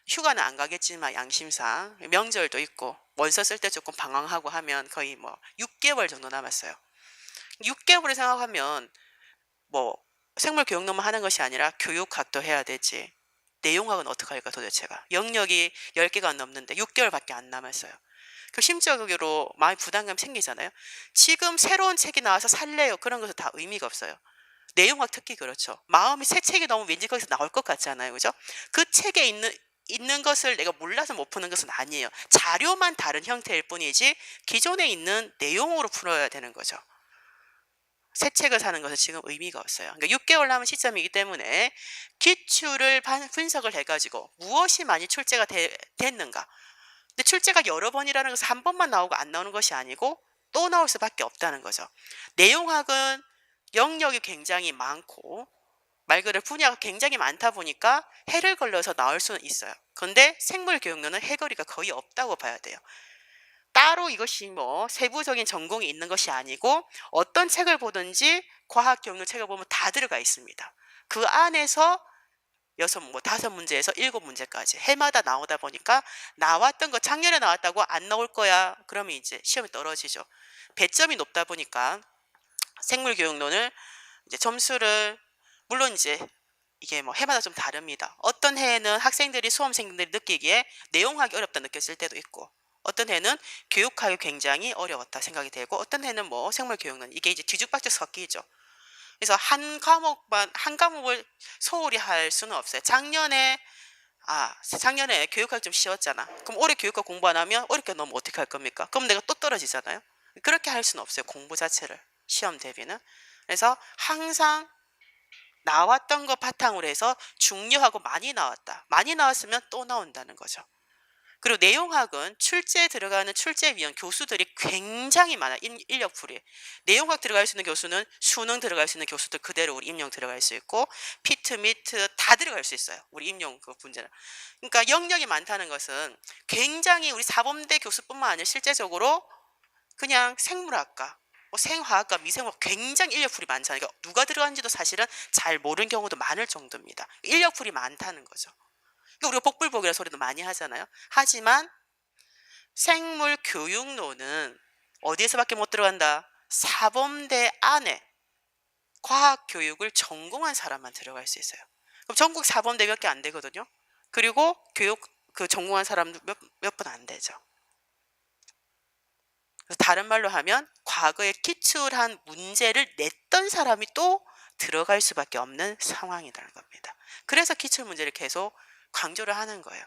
휴가는 안 가겠지만 양심상 명절도 있고 원서 쓸 때 조금 방황하고 하면 거의 뭐 6개월 정도 남았어요. 6개월을 생각하면 뭐 생물교육론만 하는 것이 아니라 교육학도 해야 되지. 내용학은 어떻게 할까 도대체가. 영역이 10개가 넘는데 6개월밖에 안 남았어요. 그 심적으로 마음의 부담감 생기잖아요. 지금 새로운 책이 나와서 살래요. 그런 것은 다 의미가 없어요. 내용학 특히 그렇죠. 마음이 새 책이 나오면 왠지 거기서 나올 것 같잖아요. 그죠? 그 책에 있는 것을 내가 몰라서 못 푸는 것은 아니에요. 자료만 다른 형태일 뿐이지 기존에 있는 내용으로 풀어야 되는 거죠. 새 책을 사는 것은 지금 의미가 없어요. 그러니까 6개월 남은 시점이기 때문에 기출을 분석을 해가지고 무엇이 많이 출제가 됐는가. 근데 출제가 여러 번이라는 것은 한 번만 나오고 안 나오는 것이 아니고 또 나올 수밖에 없다는 거죠. 내용학은 영역이 굉장히 많고 말 그대로 분야가 굉장히 많다 보니까 해를 걸러서 나올 수는 있어요. 그런데 생물교육론은 해거리가 거의 없다고 봐야 돼요. 따로 이것이 뭐 세부적인 전공이 있는 것이 아니고 어떤 책을 보든지 과학교육론 책을 보면 다 들어가 있습니다. 그 안에서 5문제에서 7문제까지 해마다 나오다 보니까 나왔던 거 작년에 나왔다고 안 나올 거야. 그러면 이제 시험이 떨어지죠. 배점이 높다 보니까 생물교육론을 이제 점수를, 물론 이제 이게 뭐 해마다 좀 다릅니다. 어떤 해에는 학생들이 수험생들이 느끼기에 내용하기 어렵다 느꼈을 때도 있고, 어떤 해는 교육하기 굉장히 어려웠다 생각이 되고, 어떤 해는 뭐 생물교육론 이게 이제 뒤죽박죽 섞이죠. 그래서 한 과목을 소홀히 할 수는 없어요. 작년에 교육학이 좀 쉬웠잖아. 그럼 올해 교육학 공부 안 하면 어렵게 넘으면 어떻게 할 겁니까? 그럼 내가 또 떨어지잖아요. 그렇게 할 수는 없어요. 공부 자체를, 시험 대비는. 그래서 항상 나왔던 거 바탕으로 해서 중요하고 많이 나왔다. 많이 나왔으면 또 나온다는 거죠. 그리고 내용학은 출제에 들어가는 출제위원 교수들이 굉장히 많아. 인력풀이. 내용학 들어갈 수 있는 교수는 수능 들어갈 수 있는 교수들 그대로 우리 임용 들어갈 수 있고, 피트, 미트 다 들어갈 수 있어요. 우리 임용 그 문제는. 그러니까 영역이 많다는 것은 굉장히 우리 사범대 교수뿐만 아니라 실제적으로 그냥 생물학과, 뭐 생화학과, 미생物굉장히 인력풀이 많잖아요. 그러니까 누가 들어간지도 사실은 잘 모르는 경우도 많을 정도입니다. 인력풀이 많다는 거죠. 그러니까 우리가 복불복이라는 소리도 많이 하잖아요. 하지만 생물교육론은 어디에서밖에 못 들어간다? 사범대 안에 과학교육을 전공한 사람만 들어갈 수 있어요. 그럼 전국 사범대 몇 개 안 되거든요. 그리고 교육 그 전공한 사람도 몇 분 안 되죠. 다른 말로 하면 과거에 기출한 문제를 냈던 사람이 또 들어갈 수밖에 없는 상황이라는 겁니다. 그래서 기출 문제를 계속 강조를 하는 거예요.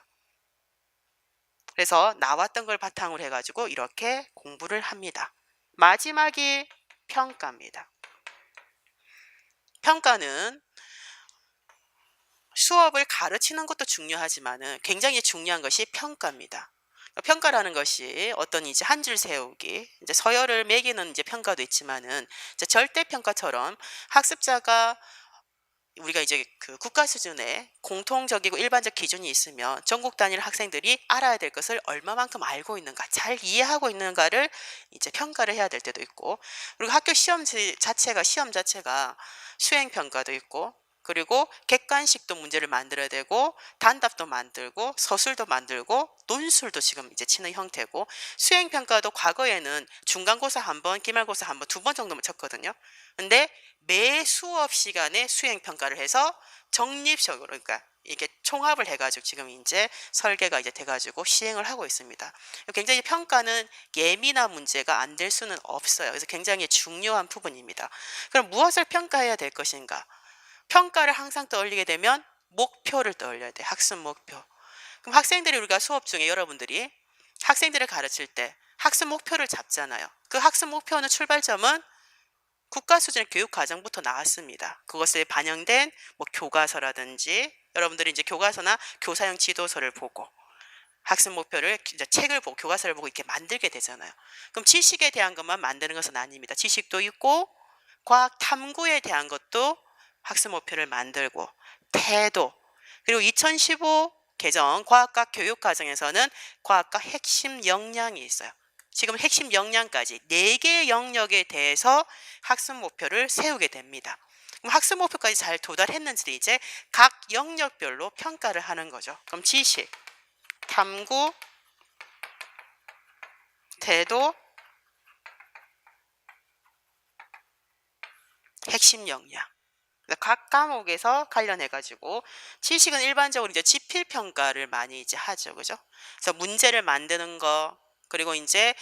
그래서 나왔던 걸 바탕으로 해 가지고 이렇게 공부를 합니다. 마지막이 평가입니다. 평가는 수업을 가르치는 것도 중요하지만은 굉장히 중요한 것이 평가입니다. 평가라는 것이 어떤 이제 한 줄 세우기, 이제 서열을 매기는 이제 평가도 있지만은 이제 절대 평가처럼 학습자가 우리가 이제 그 국가 수준의 공통적이고 일반적 기준이 있으면 전국 단위 학생들이 알아야 될 것을 얼마만큼 알고 있는가, 잘 이해하고 있는가를 이제 평가를 해야 될 때도 있고, 그리고 학교 시험 자체가 수행 평가도 있고, 그리고 객관식도 문제를 만들어야 되고, 단답도 만들고, 서술도 만들고, 논술도 지금 이제 치는 형태고, 수행 평가도 과거에는 중간고사 한 번, 기말고사 한 번, 두 번 정도만 쳤거든요. 근데 매 수업 시간에 수행 평가를 해서 정립적으로, 그러니까 이게 총합을 해가지고 지금 이제 설계가 이제 돼가지고 시행을 하고 있습니다. 굉장히 평가는 예민한 문제가 안 될 수는 없어요. 그래서 굉장히 중요한 부분입니다. 그럼 무엇을 평가해야 될 것인가? 평가를 항상 떠올리게 되면 목표를 떠올려야 돼. 학습 목표. 그럼 학생들이, 우리가 수업 중에 여러분들이 학생들을 가르칠 때 학습 목표를 잡잖아요. 그 학습 목표는 출발점은 국가 수준의 교육 과정부터 나왔습니다. 그것에 반영된 뭐 교과서라든지, 여러분들이 이제 교과서나 교사용 지도서를 보고 학습 목표를 이제 책을 보고 교과서를 보고 이렇게 만들게 되잖아요. 그럼 지식에 대한 것만 만드는 것은 아닙니다. 지식도 있고 과학 탐구에 대한 것도 학습 목표를 만들고, 태도, 그리고 2015 개정 과학과 교육 과정에서는 과학과 핵심 역량이 있어요. 지금 핵심 역량까지 4개의 영역에 대해서 학습 목표를 세우게 됩니다. 그럼 학습 목표까지 잘 도달했는지를 이제 각 영역별로 평가를 하는 거죠. 그럼 지식, 탐구, 태도, 핵심 역량. 각 과목에서 관련해 가지고, 지식은 일반적으로 이제 지필 평가를 많이 이제 하죠. 그죠? 그래서 문제를 만드는 거, 그리고 이제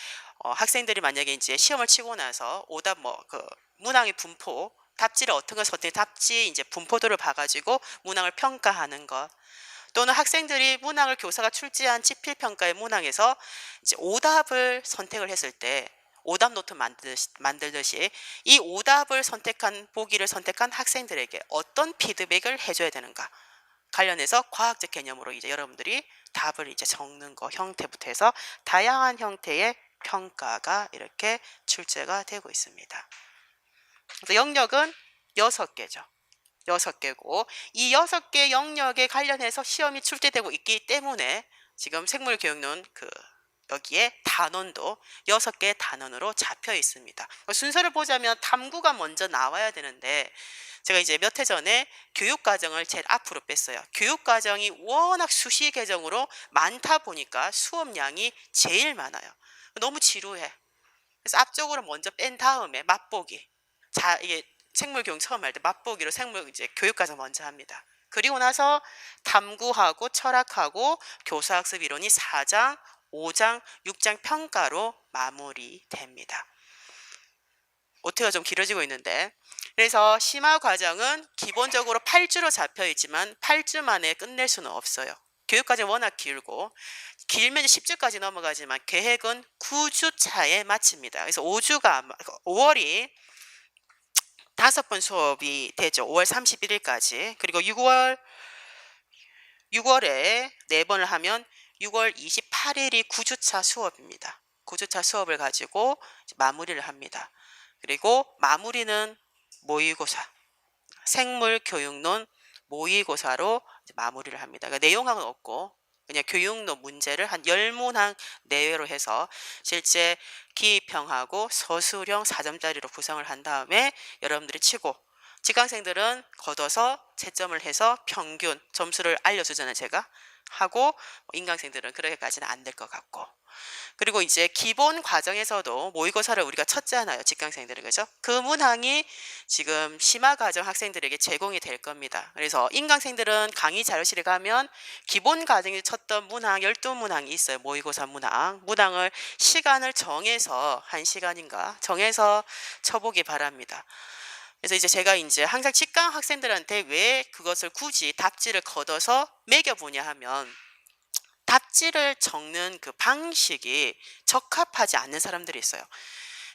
학생들이 만약에 이제 시험을 치고 나서 오답 뭐 그 문항의 분포, 답지를 어떤 걸 선택, 답지 이제 분포도를 봐 가지고 문항을 평가하는 것. 또는 학생들이 문항을 교사가 출제한 지필 평가의 문항에서 이제 오답을 선택을 했을 때 오답 노트 만들듯이 이 오답을 선택한, 보기를 선택한 학생들에게 어떤 피드백을 해줘야 되는가 관련해서 과학적 개념으로 이제 여러분들이 답을 이제 적는 거 형태부터 해서 다양한 형태의 평가가 이렇게 출제가 되고 있습니다. 그래서 영역은 6개죠. 6개고, 이 6개 영역에 관련해서 시험이 출제되고 있기 때문에 지금 생물교육론 여기에 단원도 6개의 단원으로 잡혀 있습니다. 순서를 보자면 탐구가 먼저 나와야 되는데, 제가 이제 몇 해 전에 교육과정을 제일 앞으로 뺐어요. 교육과정이 워낙 수시 개정으로 많다 보니까 수업량이 제일 많아요. 너무 지루해. 그래서 앞쪽으로 먼저 뺀 다음에 맛보기. 자, 이게 생물교육 처음 할 때 맛보기로 이제 교육과정 먼저 합니다. 그리고 나서 탐구하고 철학하고 교사학습 이론이 4장, 5장, 6장 평가로 마무리됩니다. 오트가 좀 길어지고 있는데, 그래서 심화 과정은 기본적으로 8주로 잡혀 있지만 8주 만에 끝낼 수는 없어요. 교육과정 워낙 길고, 길면 10주까지 넘어가지만 계획은 9주 차에 마칩니다. 그래서 5월이 5번 수업이 되죠. 5월 31일까지. 그리고 6월에 4번을 하면 6월 28일이 9주차 수업입니다. 9주차 수업을 가지고 마무리를 합니다. 그리고 마무리는 모의고사, 생물교육론 모의고사로 마무리를 합니다. 그러니까 내용학은 없고 그냥 교육론 문제를 한 10문항 내외로 해서 실제 기입형하고 서술형 4점짜리로 구성을 한 다음에 여러분들이 치고, 직강생들은 걷어서 채점을 해서 평균 점수를 알려주잖아요, 제가. 하고 인강생들은 그렇게까지는 안 될 것 같고. 그리고 이제 기본 과정에서도 모의고사를 우리가 쳤잖아요, 직강생들은. 그죠? 그 문항이 지금 심화과정 학생들에게 제공이 될 겁니다. 그래서 인강생들은 강의 자료실에 가면 기본 과정에 쳤던 문항 12문항이 있어요. 모의고사 문항. 문항을 시간을 정해서 1시간인가 정해서 쳐보기 바랍니다. 그래서 이제 제가 이제 항상 직강 학생들한테 왜 그것을 굳이 답지를 걷어서 매겨보냐 하면 답지를 적는 그 방식이 적합하지 않는 사람들이 있어요.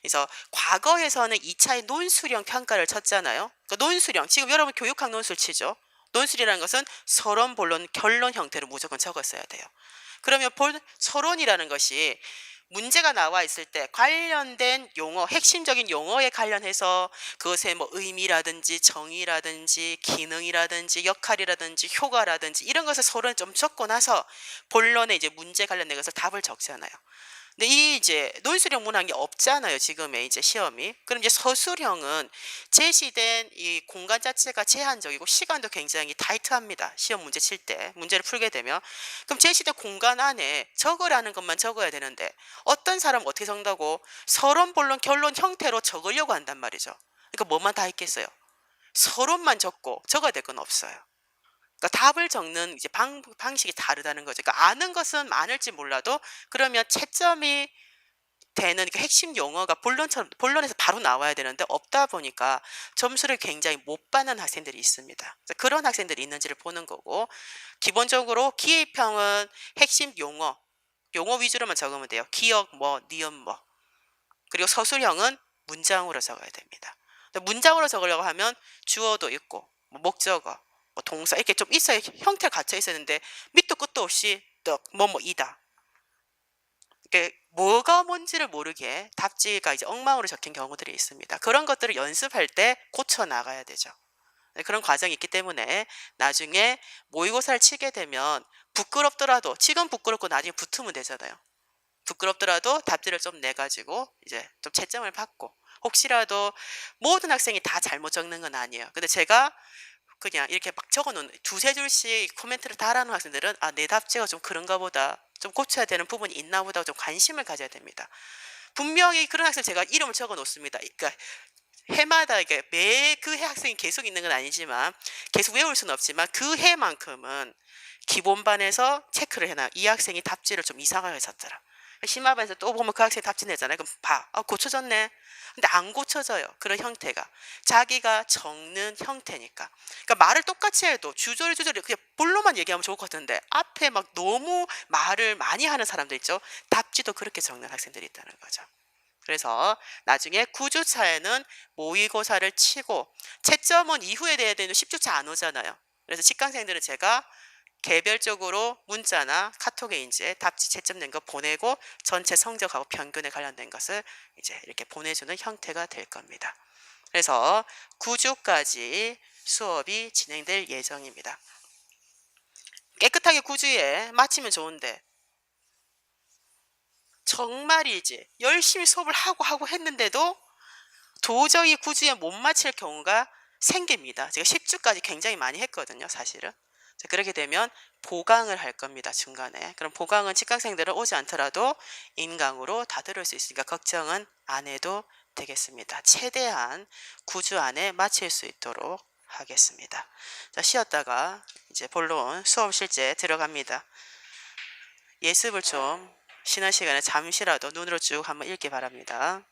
그래서 과거에서는 2차의 논술형 평가를 쳤잖아요. 그러니까 논술형, 지금 여러분 교육학 논술 치죠. 논술이라는 것은 서론, 본론, 결론 형태로 무조건 적었어야 돼요. 그러면 서론이라는 것이 문제가 나와 있을 때 관련된 용어, 핵심적인 용어에 관련해서 그것의 뭐 의미라든지 정의라든지 기능이라든지 역할이라든지 효과라든지 이런 것을 서론에 좀 적고 나서 본론에 이제 문제 관련된 것을 답을 적잖아요. 근데 이 이제 논술형 문항이 없잖아요, 지금의 이제 시험이. 그럼 이제 서술형은 제시된 이 공간 자체가 제한적이고 시간도 굉장히 타이트합니다. 시험 문제 칠 때 문제를 풀게 되면. 그럼 제시된 공간 안에 적으라는 것만 적어야 되는데 어떤 사람은 어떻게 적는다고 서론, 본론, 결론 형태로 적으려고 한단 말이죠. 그러니까 뭐만 다 있겠어요. 서론만 적고 적어야 될 건 없어요. 그러니까 답을 적는 이제 방식이 다르다는 거죠. 그러니까 아는 것은 많을지 몰라도 그러면 채점이 되는 그 핵심 용어가 본론에서 바로 나와야 되는데 없다 보니까 점수를 굉장히 못 받는 학생들이 있습니다. 그래서 그런 학생들이 있는지를 보는 거고, 기본적으로 기입형은 핵심 용어 위주로만 적으면 돼요. 기억 뭐, 니은 뭐. 그리고 서술형은 문장으로 적어야 됩니다. 문장으로 적으려고 하면 주어도 있고 뭐 목적어, 뭐 동사 이렇게 좀 있어야 형태가 갖춰 있었는데 밑도 끝도 없이 뭐뭐이다. 이게 뭐가 뭔지를 모르게 답지가 이제 엉망으로 적힌 경우들이 있습니다. 그런 것들을 연습할 때 고쳐 나가야 되죠. 네, 그런 과정이 있기 때문에 나중에 모의고사를 치게 되면 부끄럽더라도 지금 부끄럽고 나중에 붙으면 되잖아요. 부끄럽더라도 답지를 좀 내가지고 이제 좀 채점을 받고, 혹시라도 모든 학생이 다 잘못 적는 건 아니에요. 근데 제가 그냥 이렇게 막 적어놓은 두세 줄씩 코멘트를 달아놓은 학생들은 아, 내 답지가 좀 그런가 보다, 좀 고쳐야 되는 부분이 있나 보다 좀 관심을 가져야 됩니다. 분명히 그런 학생 제가 이름을 적어 놓습니다. 그러니까 해마다 이게 매 그 해 학생이 계속 있는 건 아니지만 계속 외울 수는 없지만 그 해만큼은 기본반에서 체크를 해놔요. 이 학생이 답지를 좀 이상하게 썼더라. 심화반에서 또 보면 그 학생이 답지 내잖아요. 그럼 봐. 아, 고쳐졌네. 근데 안 고쳐져요. 그런 형태가. 자기가 적는 형태니까. 그러니까 말을 똑같이 해도 주저리 그냥 본로만 얘기하면 좋을 것 같은데 앞에 막 너무 말을 많이 하는 사람들 있죠. 답지도 그렇게 적는 학생들이 있다는 거죠. 그래서 나중에 9주차에는 모의고사를 치고 채점은 이후에 돼야 되는 10주차 안 오잖아요. 그래서 직강생들은 제가 개별적으로 문자나 카톡에 이제 답지 채점된 거 보내고 전체 성적하고 평균에 관련된 것을 이제 이렇게 보내주는 형태가 될 겁니다. 그래서 9주까지 수업이 진행될 예정입니다. 깨끗하게 9주에 마치면 좋은데 정말이지 열심히 수업을 하고 했는데도 도저히 9주에 못 마칠 경우가 생깁니다. 제가 10주까지 굉장히 많이 했거든요, 사실은. 자, 그렇게 되면 보강을 할 겁니다, 중간에. 그럼 보강은 직강생들은 오지 않더라도 인강으로 다 들을 수 있으니까 걱정은 안 해도 되겠습니다. 최대한 9주 안에 마칠 수 있도록 하겠습니다. 자, 쉬었다가 이제 본론 수업 실제 들어갑니다. 예습을 좀 쉬는 시간에 잠시라도 눈으로 쭉 한번 읽기 바랍니다.